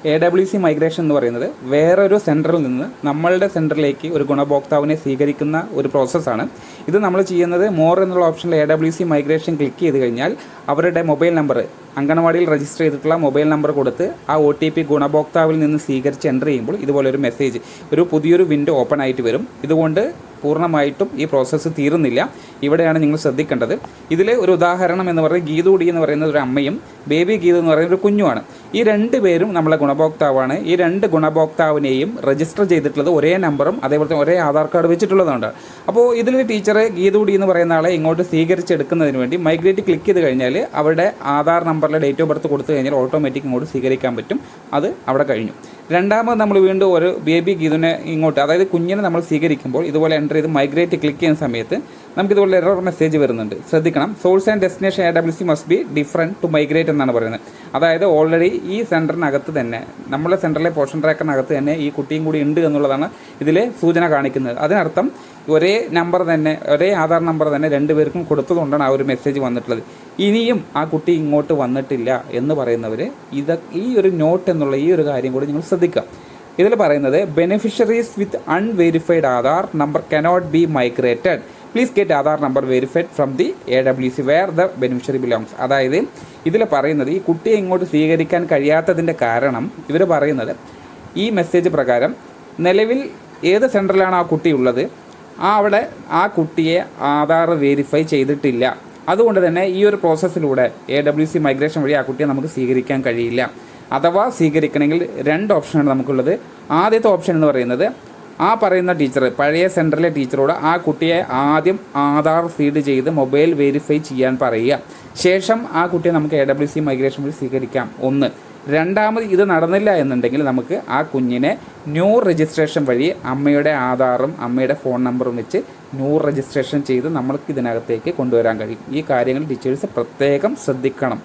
AWC migration എന്ന് പറയുന്നത് വേറൊരു സെൻറ്ററിൽ നിന്ന് നമ്മളുടെ സെൻറ്ററിലേക്ക് ഒരു ഗുണഭോക്താവിനെ സ്വീകരിക്കുന്ന ഒരു പ്രോസസ്സാണ്. ഇത് നമ്മൾ ചെയ്യുന്നത് മോർ എന്നുള്ള ഓപ്ഷനിൽ AWC മൈഗ്രേഷൻ ക്ലിക്ക് ചെയ്ത് കഴിഞ്ഞാൽ അവരുടെ മൊബൈൽ നമ്പർ, അംഗനവാടിയിൽ രജിസ്റ്റർ ചെയ്തിട്ടുള്ള മൊബൈൽ നമ്പർ കൊടുത്ത് ആ OTP ഗുണഭോക്താവിൽ നിന്ന് സ്വീകരിച്ച് എൻ്റർ ചെയ്യുമ്പോൾ ഇതുപോലൊരു മെസ്സേജ്, ഒരു പുതിയൊരു വിൻഡോ ഓപ്പൺ ആയിട്ട് വരും. ഇതുകൊണ്ട് പൂർണ്ണമായിട്ടും ഈ പ്രോസസ്സ് തീരുന്നില്ല. ഇവിടെയാണ് നിങ്ങൾ ശ്രദ്ധിക്കേണ്ടത്. ഇതിൽ ഒരു ഉദാഹരണം എന്ന് പറയുന്നത് ഗീതുടി എന്ന് പറയുന്നത് ഒരു അമ്മയും ബേബി ഗീതു എന്ന് പറയുന്ന ഒരു കുഞ്ഞുമാണ്. ഈ രണ്ട് പേരും നമ്മളെ ഗുണഭോക്താവാണ്. ഈ രണ്ട് ഗുണഭോക്താവിനെയും രജിസ്റ്റർ ചെയ്തിട്ടുള്ളത് ഒരേ നമ്പറും അതേപോലെ തന്നെ ഒരേ ആധാർ കാർഡ് വെച്ചിട്ടുള്ളതുകൊണ്ട്. അപ്പോൾ ഇതിലൊരു ടീച്ചറെ ഗീതുടി എന്ന് പറയുന്ന ആളെ ഇങ്ങോട്ട് സ്വീകരിച്ചെടുക്കുന്നതിന് വേണ്ടി മൈഗ്രേറ്റ് ക്ലിക്ക് ചെയ്ത് കഴിഞ്ഞാൽ അവരുടെ ആധാർ നമ്പറിലെ ഡേറ്റ് ഓഫ് ബർത്ത് കൊടുത്തു കഴിഞ്ഞാൽ ഓട്ടോമാറ്റിക് ഇങ്ങോട്ട് സ്വീകരിക്കാൻ പറ്റും. അത് അവിടെ കഴിഞ്ഞു. രണ്ടാമത് നമ്മൾ വീണ്ടും ഒരു ബേബി ഗീതുവിനെ ഇങ്ങോട്ട്, അതായത് കുഞ്ഞിനെ നമ്മൾ സ്വീകരിക്കുമ്പോൾ ഇതുപോലെ എൻ്റർ ചെയ്ത് മൈഗ്രേറ്റ് ക്ലിക്ക് ചെയ്യുന്ന സമയത്ത് നമുക്കിതുപോലെ എറർ മെസ്സേജ് വരുന്നുണ്ട്. ശ്രദ്ധിക്കണം, source and destination AWC must be different to migrate എന്നാണ് പറയുന്നത്. അതായത് ഓൾറെഡി ഈ സെൻറ്ററിനകത്ത് തന്നെ, നമ്മുടെ സെൻറ്ററിലെ പോർഷൻ ട്രാക്കറിനകത്ത് തന്നെ ഈ കുട്ടിയും കൂടി ഉണ്ട് എന്നുള്ളതാണ് ഇതിലെ സൂചന കാണിക്കുന്നത്. അതിനർത്ഥം ഒരേ നമ്പർ തന്നെ, ഒരേ ആധാർ നമ്പർ തന്നെ രണ്ടുപേർക്കും കൊടുത്തതുകൊണ്ടാണ് ആ ഒരു മെസ്സേജ് വന്നിട്ടുള്ളത്. ഇനിയും ആ കുട്ടി ഇങ്ങോട്ട് വന്നിട്ടില്ല എന്ന് പറയുന്നവർ ഈ ഒരു നോട്ട് എന്നുള്ള ഈ ഒരു കാര്യം കൂടി നിങ്ങൾ ശ്രദ്ധിക്കുക. ഇതിൽ പറയുന്നത് beneficiaries with unverified Aadhaar number cannot be migrated, please get Aadhaar number verified from the AWC where the beneficiary belongs. അതായത് ഇതിൽ പറയുന്നത് ഈ കുട്ടിയെ ഇങ്ങോട്ട് സ്വീകരിക്കാൻ കഴിയാത്തതിൻ്റെ കാരണം ഇവർ പറയുന്നത് ഈ മെസ്സേജ് പ്രകാരം നിലവിൽ ഏത് സെൻറ്ററിലാണ് ആ കുട്ടി ഉള്ളത്, അവിടെ ആ കുട്ടിയെ ആധാർ വെരിഫൈ ചെയ്തിട്ടില്ല. അതുകൊണ്ട് തന്നെ ഈ ഒരു പ്രോസസ്സിലൂടെ AWC മൈഗ്രേഷൻ വഴി ആ കുട്ടിയെ നമുക്ക് സ്വീകരിക്കാൻ കഴിയില്ല. അഥവാ സ്വീകരിക്കണമെങ്കിൽ രണ്ട് ഓപ്ഷനാണ് നമുക്കുള്ളത്. ആദ്യത്തെ ഓപ്ഷൻ എന്ന് പറയുന്നത് ആ പറയുന്ന ടീച്ചർ, പഴയ സെൻറ്ററിലെ ടീച്ചറോട് ആ കുട്ടിയെ ആദ്യം ആധാർ ഫീഡ് ചെയ്ത് മൊബൈൽ വെരിഫൈ ചെയ്യാൻ പറയുക. ശേഷം ആ കുട്ടിയെ നമുക്ക് AWC മൈഗ്രേഷൻ വഴി സ്വീകരിക്കാം. ഒന്ന്. രണ്ടാമത് ഇത് നടന്നില്ല എന്നുണ്ടെങ്കിൽ നമുക്ക് ആ കുഞ്ഞിനെ ന്യൂ രജിസ്ട്രേഷൻ വഴി അമ്മയുടെ ആധാറും അമ്മയുടെ ഫോൺ നമ്പറും വെച്ച് ന്യൂ രജിസ്ട്രേഷൻ ചെയ്ത് നമ്മൾക്ക് ഇതിനകത്തേക്ക് കൊണ്ടുവരാൻ കഴിയും. ഈ കാര്യങ്ങൾ ടീച്ചേഴ്സ് പ്രത്യേകം ശ്രദ്ധിക്കണം.